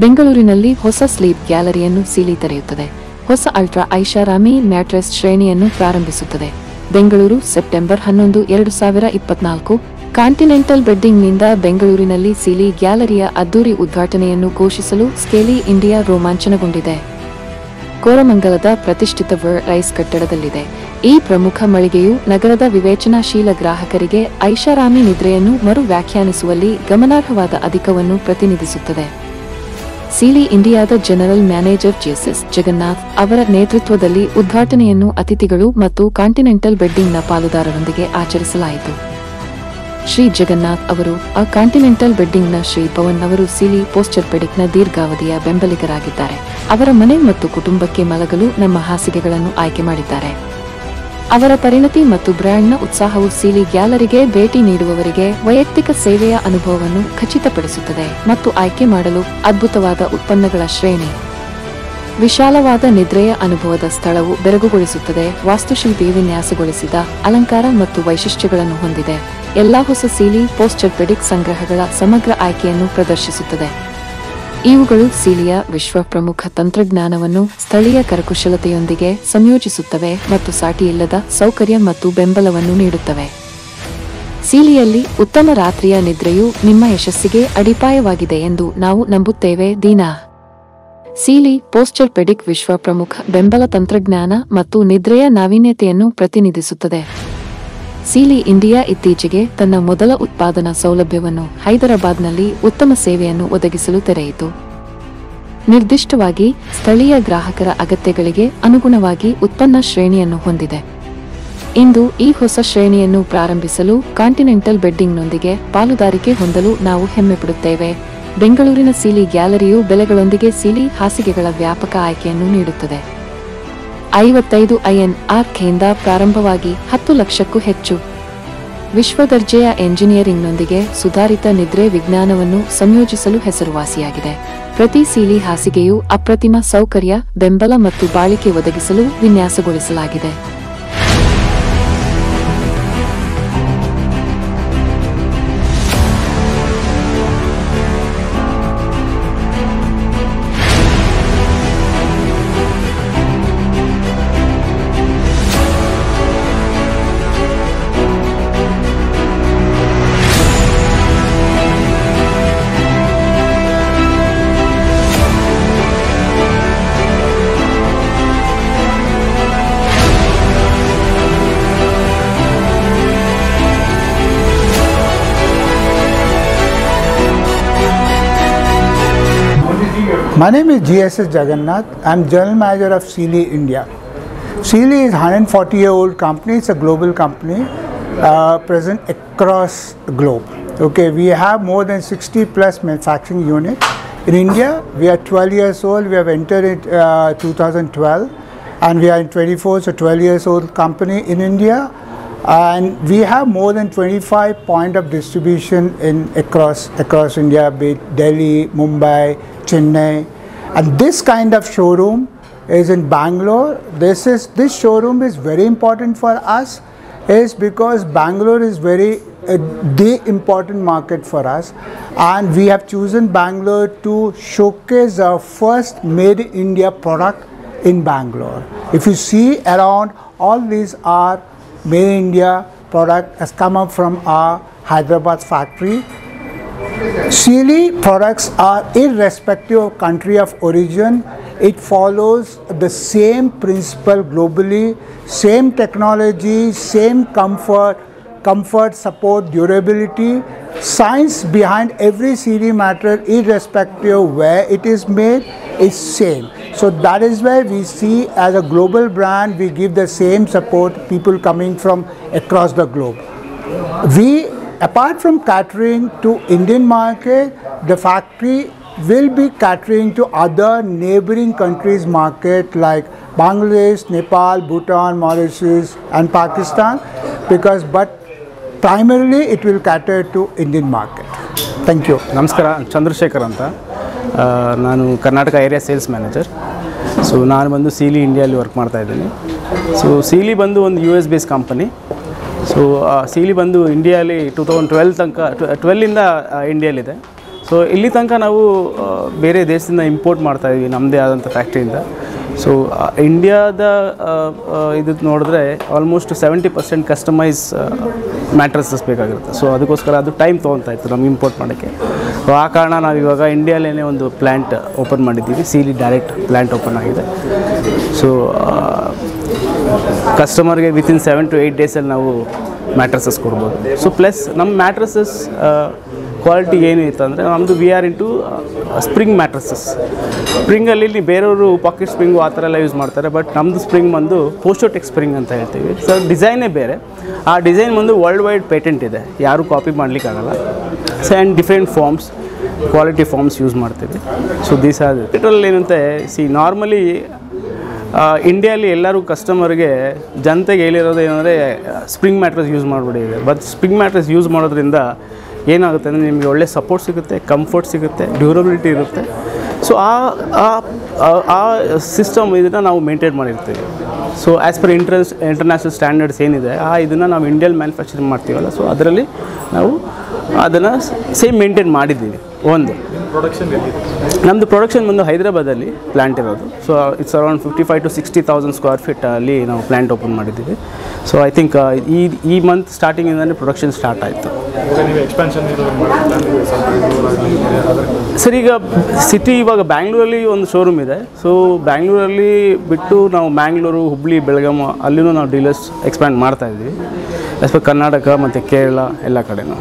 ಬೆಂಗಳೂರಿನಲ್ಲಿ ಹೊಸ ಸ್ಲೀಪ್ ಗ್ಯಾಲರಿಯನ್ನು ಸೀಲಿ ತೆರೆಯುತ್ತದೆ. ಹೊಸ ಅಲ್ಟ್ರಾ ಐಷಾರಾಮಿ ಮ್ಯಾಟ್ರೆಸ್ ಶ್ರೇಣಿಯನ್ನು ಪ್ರಾರಂಭಿಸುತ್ತದೆ. ಬೆಂಗಳೂರು ಸೆಪ್ಟೆಂಬರ್ 11, 2024. ಕಾಂಟಿನೆಂಟಲ್ ಬೆಡ್ಡಿಂಗ್ನಿಂದ ಬೆಂಗಳೂರಿನಲ್ಲಿ ಸೀಲಿ ಗ್ಯಾಲರಿಯ ಅದ್ದೂರಿ ಉದ್ಘಾಟನೆಯನ್ನು ಘೋಷಿಸಲು ಸ್ಕೇಲಿ ಇಂಡಿಯಾ ರೋಮಾಂಚನಗೊಂಡಿದೆ. ಕೋರಮಂಗಲದ ಪ್ರತಿಷ್ಠಿತ ವರ್ಲ್ಡ್ ರೈಸ್ ಕಟ್ಟಡದಲ್ಲಿದೆ. ಈ ಪ್ರಮುಖ ಮಳಿಗೆಯು ನಗರದ ವಿವೇಚನಾಶೀಲ ಗ್ರಾಹಕರಿಗೆ ಐಷಾರಾಮಿ ನಿದ್ರೆಯನ್ನು ಮರು ವ್ಯಾಖ್ಯಾನಿಸುವಲ್ಲಿ ಗಮನಾರ್ಹವಾದ ಅಧಿಕವನ್ನು ಪ್ರತಿನಿಧಿಸುತ್ತದೆ. ಸೀಲಿ ಇಂಡಿಯಾದ ಜನರಲ್ ಮ್ಯಾನೇಜರ್ ಜೆಎಸ್ ಜಗನ್ನಾಥ್ ಅವರ ನೇತೃತ್ವದಲ್ಲಿ ಉದ್ಘಾಟನೆಯನ್ನು ಅತಿಥಿಗಳು ಮತ್ತು ಕಾಂಟಿನೆಂಟಲ್ ಬೆಡ್ಡಿಂಗ್ನ ಪಾಲುದಾರರೊಂದಿಗೆ ಆಚರಿಸಲಾಯಿತು. ಶ್ರೀ ಜಗನ್ನಾಥ್ ಅವರು ಕಾಂಟಿನೆಂಟಲ್ ಬೆಡ್ಡಿಂಗ್ನ ಶ್ರೀ ಪವನ್ ಅವರು ಸೀಲಿ ಪೋಸ್ಚರ್ಪೆಡಿಕ್ನ ದೀರ್ಘಾವಧಿಯ ಬೆಂಬಲಿಗರಾಗಿದ್ದಾರೆ. ಅವರ ಮನೆ ಮತ್ತು ಕುಟುಂಬಕ್ಕೆ ಮಲಗಲು ನಮ್ಮ ಹಾಸಿಗೆಗಳನ್ನು ಆಯ್ಕೆ ಮಾಡಿದ್ದಾರೆ. ಅವರ ಪರಿಣತಿ ಮತ್ತು ಬ್ರ್ಯಾಂಡ್ನ ಉತ್ಸಾಹವು ಸೀಲಿ ಗ್ಯಾಲರಿಗೆ ಭೇಟಿ ನೀಡುವವರಿಗೆ ವೈಯಕ್ತಿಕ ಸೇವೆಯ ಅನುಭವವನ್ನು ಖಚಿತಪಡಿಸುತ್ತದೆ ಮತ್ತು ಆಯ್ಕೆ ಮಾಡಲು ಅದ್ಭುತವಾದ ಉತ್ಪನ್ನಗಳ ಶ್ರೇಣಿ. ವಿಶಾಲವಾದ ನಿದ್ರೆಯ ಅನುಭವದ ಸ್ಥಳವು ಬೆರಗುಗೊಳಿಸುತ್ತದೆ. ವಾಸ್ತುಶಿಲ್ಪಿಯು ವಿನ್ಯಾಸಗೊಳಿಸಿದ ಅಲಂಕಾರ ಮತ್ತು ವೈಶಿಷ್ಟ್ಯಗಳನ್ನು ಹೊಂದಿದೆ. ಎಲ್ಲಾ ಹೊಸ ಸೀಲಿ ಪೋಸ್ಚರ್ಪೆಡಿಕ್ ಸಂಗ್ರಹಗಳ ಸಮಗ್ರ ಆಯ್ಕೆಯನ್ನು ಪ್ರದರ್ಶಿಸುತ್ತದೆ. ಇವುಗಳು ಸೀಲಿಯ ವಿಶ್ವ ಪ್ರಮುಖ ತಂತ್ರಜ್ಞಾನವನ್ನು ಸ್ಥಳೀಯ ಕರಕುಶಲತೆಯೊಂದಿಗೆ ಸಂಯೋಜಿಸುತ್ತವೆ ಮತ್ತು ಸಾಟಿಯಿಲ್ಲದ ಸೌಕರ್ಯ ಮತ್ತು ಬೆಂಬಲವನ್ನು ನೀಡುತ್ತವೆ. ಸೀಲಿಯಲ್ಲಿ ಉತ್ತಮ ರಾತ್ರಿಯ ನಿದ್ರೆಯು ನಿಮ್ಮ ಯಶಸ್ಸಿಗೆ ಅಡಿಪಾಯವಾಗಿದೆ ಎಂದು ನಾವು ನಂಬುತ್ತೇವೆ. ದೀನಾ ಸೀಲಿ ಪೋಸ್ಚರ್ಪೆಡಿಕ್ ವಿಶ್ವ ಪ್ರಮುಖ ಬೆಂಬಲ ತಂತ್ರಜ್ಞಾನ ಮತ್ತು ನಿದ್ರೆಯ ನಾವೀನ್ಯತೆಯನ್ನು ಪ್ರತಿನಿಧಿಸುತ್ತದೆ. ಸೀಲಿ ಇಂಡಿಯಾ ಇತ್ತೀಚೆಗೆ ತನ್ನ ಮೊದಲ ಉತ್ಪಾದನಾ ಸೌಲಭ್ಯವನ್ನು ಹೈದರಾಬಾದ್ನಲ್ಲಿ ಉತ್ತಮ ಸೇವೆಯನ್ನು ಒದಗಿಸಲು ತೆರೆಯಿತು. ನಿರ್ದಿಷ್ಟವಾಗಿ ಸ್ಥಳೀಯ ಗ್ರಾಹಕರ ಅಗತ್ಯಗಳಿಗೆ ಅನುಗುಣವಾಗಿ ಉತ್ಪನ್ನ ಶ್ರೇಣಿಯನ್ನು ಹೊಂದಿದೆ. ಇಂದು ಈ ಹೊಸ ಶ್ರೇಣಿಯನ್ನು ಪ್ರಾರಂಭಿಸಲು ಕಾಂಟಿನೆಂಟಲ್ ಬೆಡ್ಡಿಂಗ್ನೊಂದಿಗೆ ಪಾಲುದಾರಿಕೆ ಹೊಂದಲು ನಾವು ಹೆಮ್ಮೆಪಡುತ್ತೇವೆ. ಬೆಂಗಳೂರಿನ ಸೀಲಿ ಗ್ಯಾಲರಿಯು ಬೆಲೆಗಳೊಂದಿಗೆ ಸೀಲಿ ಹಾಸಿಗೆಗಳ ವ್ಯಾಪಕ ಆಯ್ಕೆಯನ್ನು ನೀಡುತ್ತದೆ. 55 INR ಪ್ರಾರಂಭವಾಗಿ 10 ಲಕ್ಷಕ್ಕೂ ಹೆಚ್ಚು. ವಿಶ್ವದರ್ಜೆಯ ಎಂಜಿನಿಯರಿಂಗ್ನೊಂದಿಗೆ ಸುಧಾರಿತ ನಿದ್ರೆ ವಿಜ್ಞಾನವನ್ನು ಸಂಯೋಜಿಸಲು ಹೆಸರುವಾಸಿಯಾಗಿದೆ. ಪ್ರತಿ ಸೀಲಿ ಹಾಸಿಗೆಯು ಅಪ್ರತಿಮ ಸೌಕರ್ಯ, ಬೆಂಬಲ ಮತ್ತು ಬಾಳಿಕೆ ಒದಗಿಸಲು ವಿನ್ಯಾಸಗೊಳಿಸಲಾಗಿದೆ. My name is G.S.S. Jagannath. I am General Manager of Sealy India. Sealy is a 140-year-old company. It's a global company present across the globe. Okay, we have more than 60 plus manufacturing units. In India, we are 12 years old. We have entered in 2012 and we are in 24, so 12 years old company in India. And we have more than 25 points of distribution across India, be it Delhi, Mumbai, Chennai, and this kind of showroom is in Bangalore. This showroom is very important for us, is because Bangalore is the important market for us, and we have chosen Bangalore to showcase our first made in India product in Bangalore. If you see around, all these are made in India product has come up from our Hyderabad factory. Sealy products are irrespective of country of origin. It follows the same principle globally, same technology, same comfort, support, durability. Science behind every Sealy mattress, irrespective of where it is made, is same. So that is why we see as a global brand, we give the same support people coming from across the globe. Apart from catering to Indian market, the factory will be catering to other neighboring countries market like Bangladesh, Nepal, Bhutan, Mauritius and Pakistan, but primarily it will cater to Indian market. Thank you. ನಮಸ್ಕಾರ, ಚಂದ್ರಶೇಖರ್ ಅಂತ. ನಾನು Karnataka area sales manager. So ನಾನು ಬಂದು ಸೀಲಿ ಇಂಡಿಯಲ್ಲಿ work ಮಾಡ್ತಾ ಇದ್ದೀನಿ. So ಸೀಲಿ ಬಂದು ಒಂದು US base company. So ಸೀಲಿ ಬಂದು ಇಂಡಿಯಾಲಿ 2012 ತನಕ 12ಇಂದ ಇಂಡಿಯಲ್ಲಿದೆ. ಸೊ ಇಲ್ಲಿ ತನಕ ನಾವು ಬೇರೆ ದೇಶದಿಂದ ಇಂಪೋರ್ಟ್ ಮಾಡ್ತಾಯಿದ್ವಿ ನಮ್ಮದೇ ಆದಂಥ ಫ್ಯಾಕ್ಟ್ರಿಯಿಂದ. ಸೊ ಇಂಡಿಯಾದ ಇದು ನೋಡಿದ್ರೆ ಆಲ್ಮೋಸ್ಟ್ 70% ಕಸ್ಟಮೈಸ್ ಮ್ಯಾಟ್ರಸಸ್ ಬೇಕಾಗಿರುತ್ತೆ. ಸೊ ಅದಕ್ಕೋಸ್ಕರ ಅದು ಟೈಮ್ ತೊಗೊತಾ ಇತ್ತು ನಮ್ಗೆ ಇಂಪೋರ್ಟ್ ಮಾಡೋಕ್ಕೆ. ಸೊ ಆ ಕಾರಣ ನಾವು ಇವಾಗ ಇಂಡಿಯಾಲೇ ಒಂದು ಪ್ಲ್ಯಾಂಟ್ ಓಪನ್ ಮಾಡಿದ್ದೀವಿ, ಸೀಲಿ ಡೈರೆಕ್ಟ್ ಪ್ಲ್ಯಾಂಟ್ ಓಪನ್ ಆಗಿದೆ. ಸೊ ಕಸ್ಟಮರ್ಗೆ ವಿತಿನ್ 7 to 8 ಡೇಸಲ್ಲಿ ನಾವು ಮ್ಯಾಟ್ರಸಸ್ ಕೊಡ್ಬೋದು. ಸೊ ಪ್ಲಸ್ ನಮ್ಮ ಮ್ಯಾಟ್ರಸಸ್ ಕ್ವಾಲಿಟಿ ಏನು ಇತ್ತು ಅಂದರೆ ನಮ್ಮದು we are into spring mattresses. ಸ್ಪ್ರಿಂಗಲ್ಲಿ ಬೇರೆಯವರು ಪಾಕೆಟ್ ಸ್ಪ್ರಿಂಗು ಆ ಥರ ಎಲ್ಲ ಯೂಸ್ ಮಾಡ್ತಾರೆ, ಬಟ್ ನಮ್ಮದು ಸ್ಪ್ರಿಂಗ್ ಬಂದು ಪೋಸ್ಟೋಟೆಕ್ ಸ್ಪ್ರಿಂಗ್ ಅಂತ ಹೇಳ್ತೀವಿ. ಸೊ ಡಿಸೈನೇ ಬೇರೆ. ಆ ಡಿಸೈನ್ ಬಂದು ವರ್ಲ್ಡ್ ವೈಡ್ ಪೇಟೆಂಟ್ ಇದೆ, ಯಾರೂ ಕಾಪಿ ಮಾಡಲಿಕ್ಕಾಗಲ್ಲ. So and different forms, quality forms use ಮಾಡ್ತೀವಿ. ಸೊ ದೀಸ್ ಆರ್ ಪೆಟ್ರೋಲ್ ಏನಂತೆ ನಾರ್ಮಲಿ ಇಂಡಿಯಲ್ಲಿ ಎಲ್ಲರೂ ಕಸ್ಟಮರ್ಗೆ ಜನತೆಗೆ ಹೇಳಿರೋದು ಏನಂದರೆ ಸ್ಪ್ರಿಂಗ್ ಮ್ಯಾಟ್ರಸ್ ಯೂಸ್ ಮಾಡಿಬಿಟ್ಟಿದೆ. ಬಟ್ ಸ್ಪ್ರಿಂಗ್ ಮ್ಯಾಟ್ರಸ್ ಯೂಸ್ ಮಾಡೋದ್ರಿಂದ ಏನಾಗುತ್ತೆ ಅಂದರೆ ನಿಮಗೆ ಒಳ್ಳೆ ಸಪೋರ್ಟ್ ಸಿಗುತ್ತೆ, ಕಂಫರ್ಟ್ ಸಿಗುತ್ತೆ, ಡ್ಯೂರಬಿಲಿಟಿ ಇರುತ್ತೆ. ಸೊ ಆ ಸಿಸ್ಟಮ್ ಇದನ್ನು ನಾವು ಮೇಂಟೈನ್ ಮಾಡಿರ್ತೀವಿ. So as per international standards ಏನಿದೆ ಇದನ್ನು ನಾವು ಇಂಡಿಯಲ್ಲಿ ಮ್ಯಾನುಫ್ಯಾಕ್ಚರಿಂಗ್ ಮಾಡ್ತೀವಲ್ಲ, ಸೊ ಅದರಲ್ಲಿ ನಾವು ಅದನ್ನು ಸೇಮ್ ಮೇಂಟೈನ್ ಮಾಡಿದ್ದೀವಿ. ಒಂದು ನಮ್ಮದು ಪ್ರೊಡಕ್ಷನ್ ಬಂದು ಹೈದರಾಬಾದಲ್ಲಿ ಪ್ಲ್ಯಾಂಟ್ ಇರೋದು. So it's around 55,000 to 60,000 square ಫೀಟಲ್ಲಿ ನಾವು ಪ್ಲ್ಯಾಂಟ್ ಓಪನ್ ಮಾಡಿದ್ದೀವಿ. ಸೊ ಐ ಥಿಂಕ್ ಈ ಮಂತ್ ಸ್ಟಾರ್ಟಿಂಗಿಂದಲೇ ಪ್ರೊಡಕ್ಷನ್ ಸ್ಟಾರ್ಟ್ ಆಯಿತು. ಸರ್, ಈಗ ಸಿಟಿ ಇವಾಗ ಬ್ಯಾಂಗ್ಳೂರಲ್ಲಿ ಒಂದು ಶೋರೂಮ್ ಇದೆ. ಸೊ ಬ್ಯಾಂಗ್ಳೂರಲ್ಲಿ ಬಿಟ್ಟು ನಾವು ಮ್ಯಾಂಗ್ಳೂರು, ಹುಬ್ಳಿ, ಬೆಳಗಾವಿ ಅಲ್ಲಿನೂ ನಾವು ಡೀಲರ್ಸ್ ಎಕ್ಸ್ಪ್ಯಾಂಡ್ ಮಾಡ್ತಾಯಿದ್ದೀವಿ. ಆ್ಯಸ್ ಪರ್ ಕರ್ನಾಟಕ ಮತ್ತು ಕೇರಳ ಎಲ್ಲ ಕಡೆನೂ.